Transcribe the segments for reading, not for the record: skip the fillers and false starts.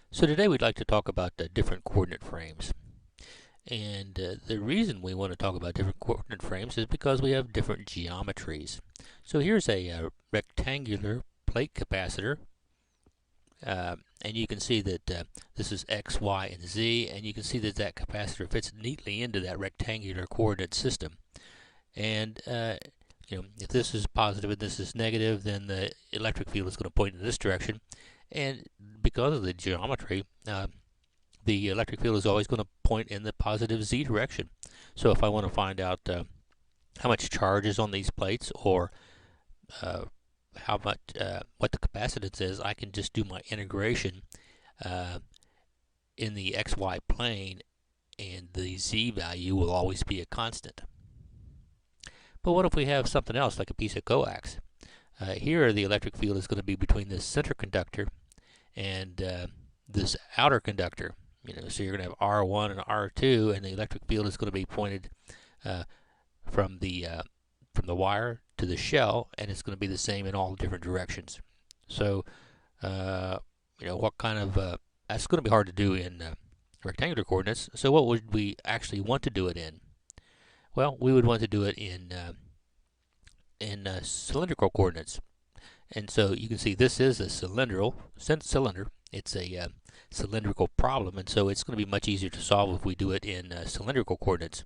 So today we'd like to talk about different coordinate frames. And the reason we want to talk about different coordinate frames is because we have different geometries. So here's a rectangular plate capacitor. And you can see that this is X, Y, and Z. And you can see that that capacitor fits neatly into that rectangular coordinate system. And if this is positive and this is negative, then the electric field is going to point in this direction. And because of the geometry, the electric field is always going to point in the positive z direction. So if I want to find out how much charge is on these plates, or how much what the capacitance is, I can just do my integration in the xy plane, and the z value will always be a constant. But what if we have something else, like a piece of coax? Here the electric field is going to be between this center conductor and this outer conductor. So you're going to have R1 and R2, and the electric field is going to be pointed from the wire to the shell, and it's going to be the same in all different directions. So what kind of that's going to be hard to do in rectangular coordinates. So what would we actually want to do it in? Well, we would want to do it in cylindrical coordinates. And so you can see this is a cylinder. It's a cylindrical problem, and so it's going to be much easier to solve if we do it in cylindrical coordinates.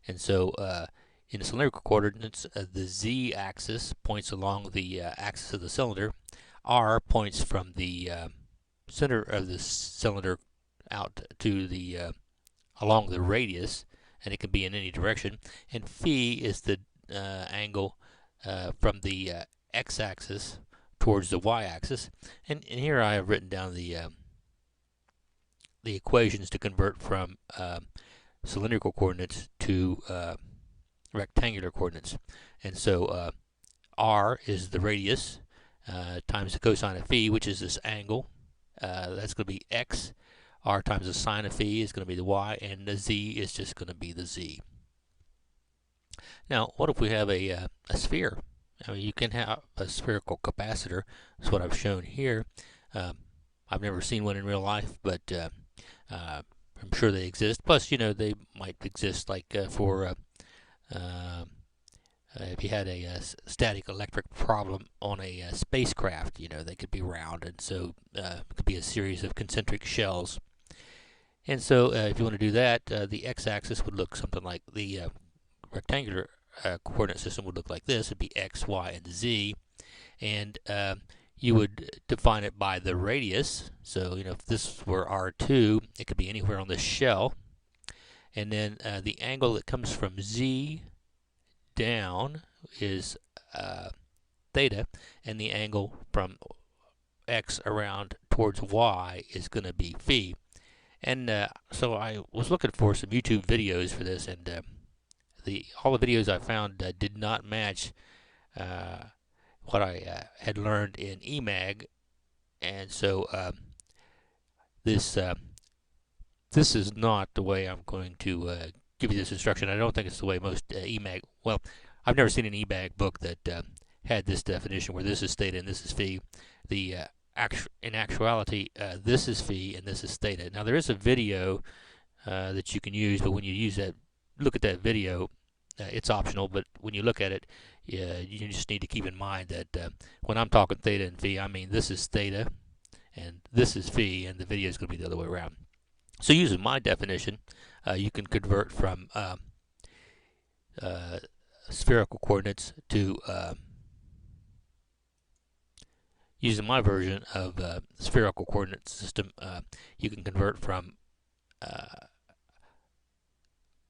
And so in cylindrical coordinates, the z-axis points along the axis of the cylinder. R points from the center of the cylinder out to the along the radius, and it can be in any direction. And phi is the angle from the x-axis towards the y-axis. And here I have written down the equations to convert from cylindrical coordinates to rectangular coordinates. And so r is the radius times the cosine of phi, which is this angle. That's going to be x. R times the sine of phi is going to be the y, and the z is just going to be the z. Now, what if we have a sphere? I mean, you can have a spherical capacitor. That's what I've shown here. I've never seen one in real life, but I'm sure they exist. Plus, they might exist like for if you had a static electric problem on a spacecraft. They could be round, and so it could be a series of concentric shells. And so if you want to do that, the x-axis would look something like the rectangular coordinate system would look like this. It'd be x, y, and z, and you would define it by the radius. So if this were R2, it could be anywhere on the shell. And then the angle that comes from z down is theta, and the angle from x around towards y is going to be phi. And so I was looking for some YouTube videos for this, and all the videos I found did not match what I had learned in EMAG, and so this is not the way I'm going to give you this instruction. I don't think it's the way most EMAG. Well, I've never seen an EMAG book that had this definition where this is theta and this is phi. In actuality, this is phi and this is theta. Now there is a video that you can use, but when you use that, look at that video. It's optional, but when you look at it, you just need to keep in mind that when I'm talking theta and phi, I mean this is theta and this is phi, and the video is going to be the other way around. So using my definition, you can convert from spherical coordinates to using my version of spherical coordinate system. You can convert from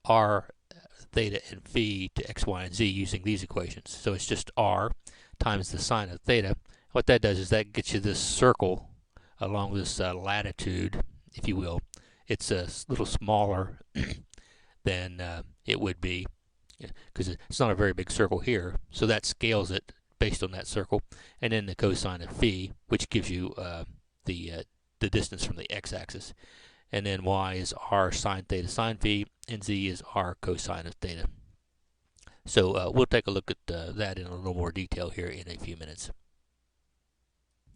r, theta, and phi to x, y, and z using these equations. So it's just r times the sine of theta. What that does is that gets you this circle along this latitude, if you will. It's a little smaller than it would be, because it's not a very big circle here. So that scales it based on that circle, and then the cosine of phi, which gives you the distance from the x-axis. And then y is r sine theta sine phi, and z is r cosine of theta. So we'll take a look at that in a little more detail here in a few minutes.